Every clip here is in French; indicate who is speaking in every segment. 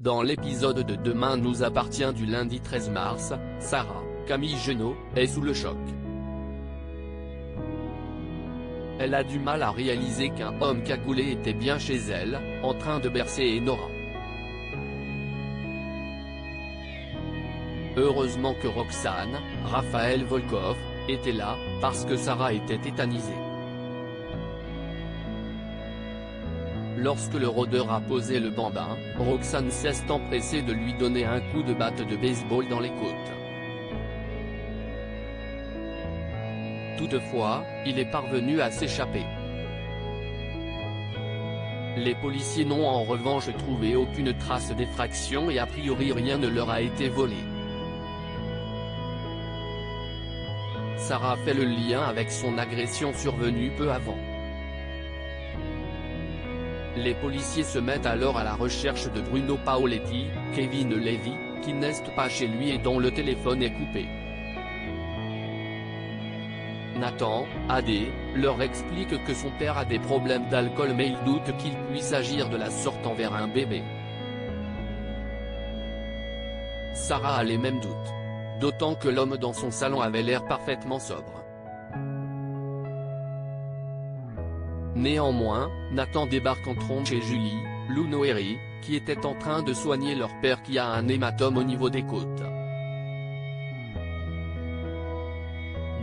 Speaker 1: Dans l'épisode de Demain nous appartient du lundi 13 mars, Sarah, Camille Genot, est sous le choc. Elle a du mal à réaliser qu'un homme cagoulé était bien chez elle, en train de bercer Enora. Heureusement que Roxane, Raphaël Volkov, était là, parce que Sarah était tétanisée. Lorsque le rôdeur a posé le bambin, Roxane s'est empressée de lui donner un coup de batte de baseball dans les côtes. Toutefois, il est parvenu à s'échapper. Les policiers n'ont en revanche trouvé aucune trace d'effraction et a priori rien ne leur a été volé. Sarah fait le lien avec son agression survenue peu avant. Les policiers se mettent alors à la recherche de Bruno Paoletti, Kevin Levy, qui n'est pas chez lui et dont le téléphone est coupé. Nathan, AD, leur explique que son père a des problèmes d'alcool mais il doute qu'il puisse agir de la sorte envers un bébé. Sarah a les mêmes doutes. D'autant que l'homme dans son salon avait l'air parfaitement sobre. Néanmoins, Nathan débarque en trompe chez Julie, Lou Noéry, qui était en train de soigner leur père qui a un hématome au niveau des côtes.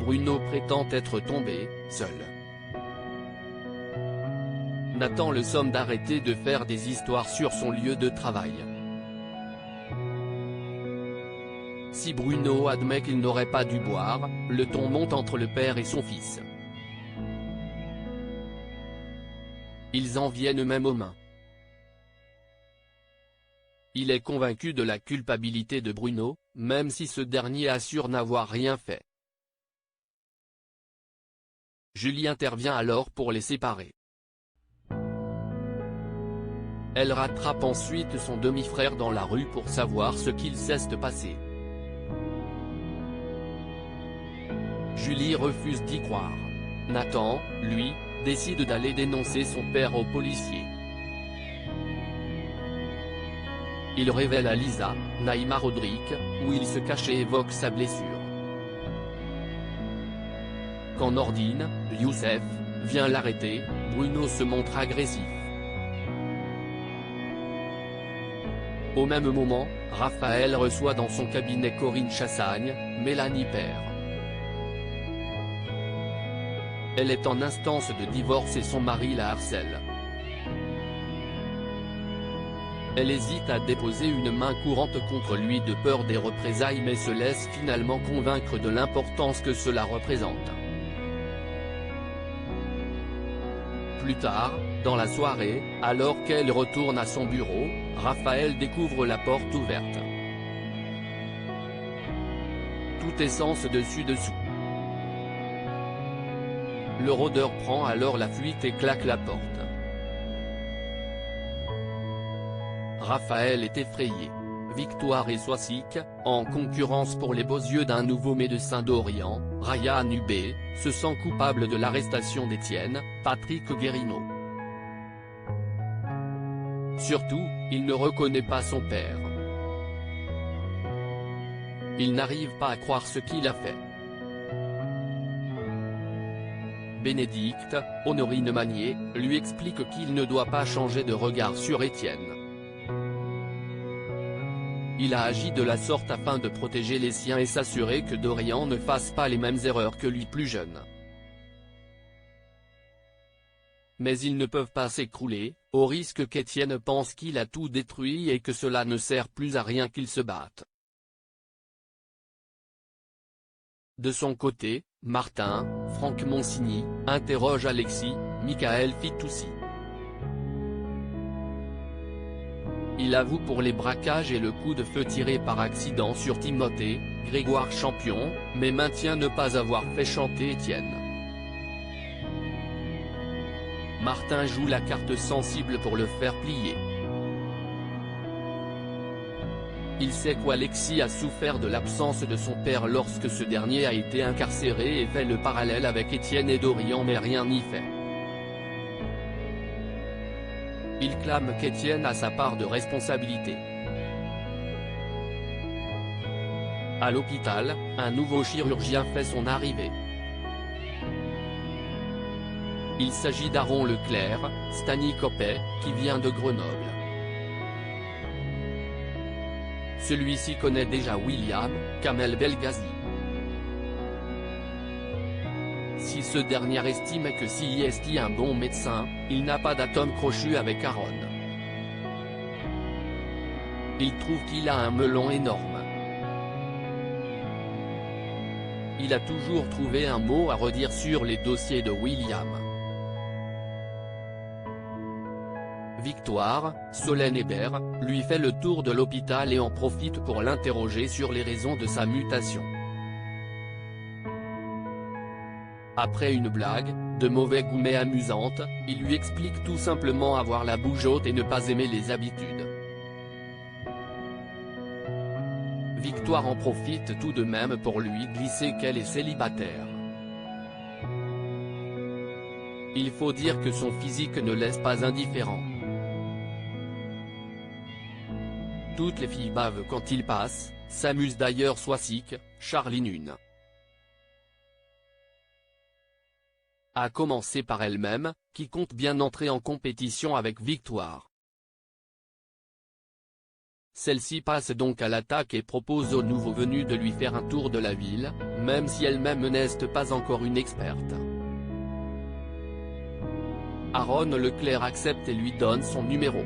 Speaker 1: Bruno prétend être tombé, seul. Nathan le somme d'arrêter de faire des histoires sur son lieu de travail. Si Bruno admet qu'il n'aurait pas dû boire, le ton monte entre le père et son fils. Ils en viennent même aux mains. Il est convaincu de la culpabilité de Bruno, même si ce dernier assure n'avoir rien fait. Julie intervient alors pour les séparer. Elle rattrape ensuite son demi-frère dans la rue pour savoir ce qu'il s'est passé. Julie refuse d'y croire. Nathan, lui, décide d'aller dénoncer son père aux policiers. Il révèle à Lisa, Naïma Rodrigue, où il se cachait et évoque sa blessure. Quand Nordine, Youssef, vient l'arrêter, Bruno se montre agressif. Au même moment, Raphaël reçoit dans son cabinet Corinne Chassagne, Mélanie Père. Elle est en instance de divorce et son mari la harcèle. Elle hésite à déposer une main courante contre lui de peur des représailles mais se laisse finalement convaincre de l'importance que cela représente. Plus tard, dans la soirée, alors qu'elle retourne à son bureau, Raphaël découvre la porte ouverte. Tout est sens dessus-dessous. Le rôdeur prend alors la fuite et claque la porte. Raphaël est effrayé. Victoire et Soisic, en concurrence pour les beaux yeux d'un nouveau médecin d'Orient, Ryan Hubé, se sent coupable de l'arrestation d'Étienne, Patrick Guérino. Surtout, il ne reconnaît pas son père. Il n'arrive pas à croire ce qu'il a fait. Bénédicte, Honorine Magnier, lui explique qu'il ne doit pas changer de regard sur Étienne. Il a agi de la sorte afin de protéger les siens et s'assurer que Dorian ne fasse pas les mêmes erreurs que lui plus jeune. Mais ils ne peuvent pas s'écrouler, au risque qu'Étienne pense qu'il a tout détruit et que cela ne sert plus à rien qu'ils se battent. De son côté, Martin, Franck Monsigny, interroge Alexis, Michael Fitoussi. Il avoue pour les braquages et le coup de feu tiré par accident sur Timothée, Grégoire Champion, mais maintient ne pas avoir fait chanter Étienne. Martin joue la carte sensible pour le faire plier. Il sait qu'Alexis a souffert de l'absence de son père lorsque ce dernier a été incarcéré et fait le parallèle avec Étienne et Dorian mais rien n'y fait. Il clame qu'Étienne a sa part de responsabilité. À l'hôpital, un nouveau chirurgien fait son arrivée. Il s'agit d'Aaron Leclerc, Stanikopé, qui vient de Grenoble. Celui-ci connaît déjà William, Kamel Belghazi. Si ce dernier estime que si est un bon médecin, il n'a pas d'atome crochu avec Aaron. Il trouve qu'il a un melon énorme. Il a toujours trouvé un mot à redire sur les dossiers de William. Victoire, Solène Hébert, lui fait le tour de l'hôpital et en profite pour l'interroger sur les raisons de sa mutation. Après une blague, de mauvais goût mais amusante, il lui explique tout simplement avoir la bouche haute et ne pas aimer les habitudes. Victoire en profite tout de même pour lui glisser qu'elle est célibataire. Il faut dire que son physique ne laisse pas indifférent. Toutes les filles bavent quand il passe, s'amuse d'ailleurs Soisic, Charline une. À commencer par elle-même, qui compte bien entrer en compétition avec Victoire. Celle-ci passe donc à l'attaque et propose au nouveau venu de lui faire un tour de la ville, même si elle-même n'est pas encore une experte. Aaron Leclerc accepte et lui donne son numéro.